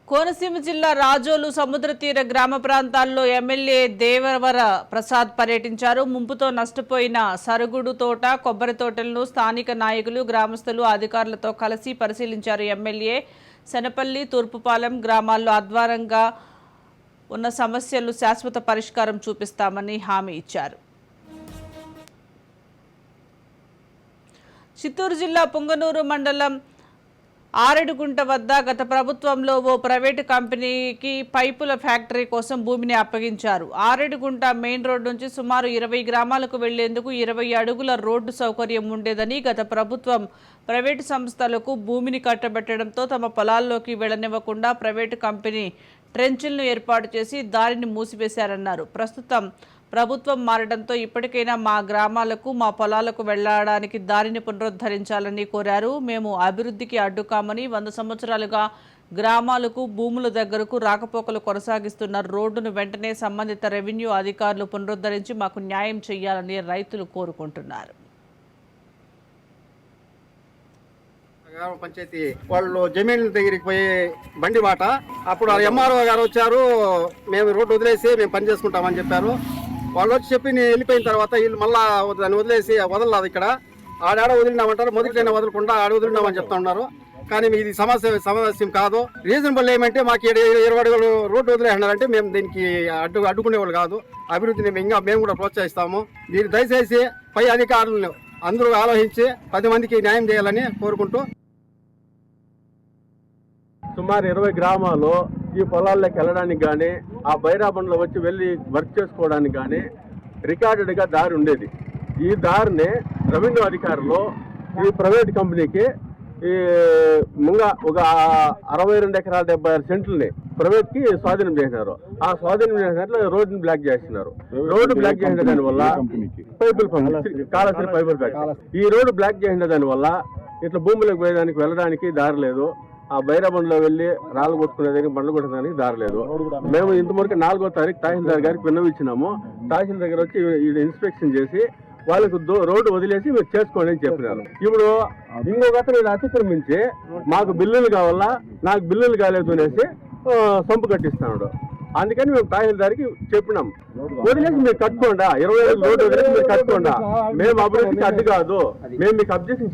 కోనసీమ జిల్లా రాజోలు సముద్ర తీర గ్రామ ప్రాంతాల్లో ఎమ్మెల్యే దేవవర ప్రసాద్ పర్యటించారు. ముంపుతో నష్టపోయిన సరుగుడు తోట, కొబ్బరి తోటలను స్థానిక నాయకులు, గ్రామస్తులు, అధికారులతో కలిసి పరిశీలించారు. ఎమ్మెల్యే శనపల్లి, తూర్పుపాలెం గ్రామాల్లో అధ్వానంగా ఉన్న సమస్యలు శాశ్వత పరిష్కారం చూపిస్తామని హామీ ఇచ్చారు. చిత్తూరు జిల్లా పుంగనూరు మండలం ఆరెడుగుంట వద్ద గత ప్రభుత్వంలో ఓ ప్రైవేటు కంపెనీకి పైపుల ఫ్యాక్టరీ కోసం భూమిని అప్పగించారు. ఆరెడుగుంట మెయిన్ రోడ్ నుంచి సుమారు 20 గ్రామాలకు వెళ్లేందుకు 20 అడుగుల రోడ్డు సౌకర్యం ఉండేదని గత ప్రభుత్వం ప్రైవేటు సంస్థలకు భూమిని కట్టబెట్టడంతో తమ పొలాల్లోకి వెళ్లనివ్వకుండా ప్రైవేటు కంపెనీ ట్రెంచ్లను ఏర్పాటు చేసి దారిని మూసివేశారన్నారు. ప్రస్తుతం ప్రభుత్వం మారడంతో ఇప్పటికైనా మా గ్రామాలకు, మా పొలాలకు వెళ్లడానికి దారిని పునరుద్ధరించాలని కోరారు. మేము అభివృద్ధికి అడ్డుకామని 100 సంవత్సరాలుగా గ్రామాలకు, భూముల దగ్గరకు రాకపోకలు కొనసాగిస్తున్న రోడ్డును వెంటనే సంబంధిత రెవెన్యూ అధికారులు పునరుద్ధరించి మాకు న్యాయం చేయాలని రైతులు కోరుకుంటున్నారు. గ్రామ పంచాయతీ వాళ్ళు జమీన్ దగ్గరికి పోయి బండి మాట అప్పుడు ఎంఆర్ఓ గారు వచ్చారు. మేము రోడ్డు వదిలేసి మేము పని చేసుకుంటామని చెప్పారు. వాళ్ళు వచ్చి చెప్పి నేను వెళ్ళిపోయిన తర్వాత వీళ్ళు మళ్ళా దాన్ని వదిలేసి వదలలేదు. ఇక్కడ ఆడాడ వదిలినామంటారు, మొదటికైనా వదలకుండా ఆడ వదిలినామని చెప్తా ఉన్నారు. కానీ ఇది సమస్య కాదు. రీజనబుల్ ఏమంటే మాకు 20 అడుగులు రోడ్డు వదిలేసినారంటే మేము దీనికి అడ్డుకునే వాళ్ళు కాదు. అభివృద్ధిని మేము కూడా ప్రోత్సహిస్తాము. దీన్ని దయచేసి పై అధికారులను అందరూ ఆలోచించి 10 మందికి న్యాయం చేయాలని కోరుకుంటూ సుమారు 20 గ్రామాలు ఈ పొలాల్లోకి వెళ్ళడానికి కానీ, ఆ బైరాబండ్లో వచ్చి వెళ్ళి వర్క్ చేసుకోవడానికి కానీ రికార్డెడ్గా దారి ఉండేది. ఈ దారిని రెవెన్యూ అధికారులు ఈ ప్రైవేట్ కంపెనీకి ఈ ముంగా ఒక 62 ఎకరాల 76 సెంట్లని ప్రైవేట్కి స్వాధీనం చేసినారు. ఆ స్వాధీనం చేసినట్లు రోడ్డుని బ్లాక్ చేస్తున్నారు. రోడ్డు బ్లాక్ చేసిన దానివల్ల పైపుల్ కాళశ్రీ పైపుల్ ఫ్యాక్టరీ ఈ రోడ్డు బ్లాక్ చేసిన దానివల్ల ఇట్లా భూములకు పోయేదానికి వెళ్ళడానికి దారి లేదు. ఆ బైరాబండ్లో వెళ్ళి రాళ్ళు కొట్టుకునేదానికి, బండ్లు కొట్టడానికి దారి లేదు. మేము ఇంతవరకు 4వ తారీఖు తహసీల్దార్ గారికి విన్నవించినాము. తహసీల్దార్ దగ్గర వచ్చి ఇన్స్పెక్షన్ చేసి వాళ్ళకు రోడ్డు వదిలేసి మీరు చేసుకోండి అని చెప్పినారు. ఇప్పుడు ఇంకొక అతను అతిక్రమించి మాకు బిల్లులు కావాలా, నాకు బిల్లులు కాలేదు అనేసి సంపు కట్టిస్తున్నాడు. అందుకని మేము తహసీల్దార్కి చెప్పినాం, వదిలేసి మీరు కట్టుకోండా, 20 రోడ్డు వదిలేసి మీరు కట్టుకోండా, మేము అభివృద్ధికి అడ్డు కాదు, మేము మీకు అబ్జెక్షన్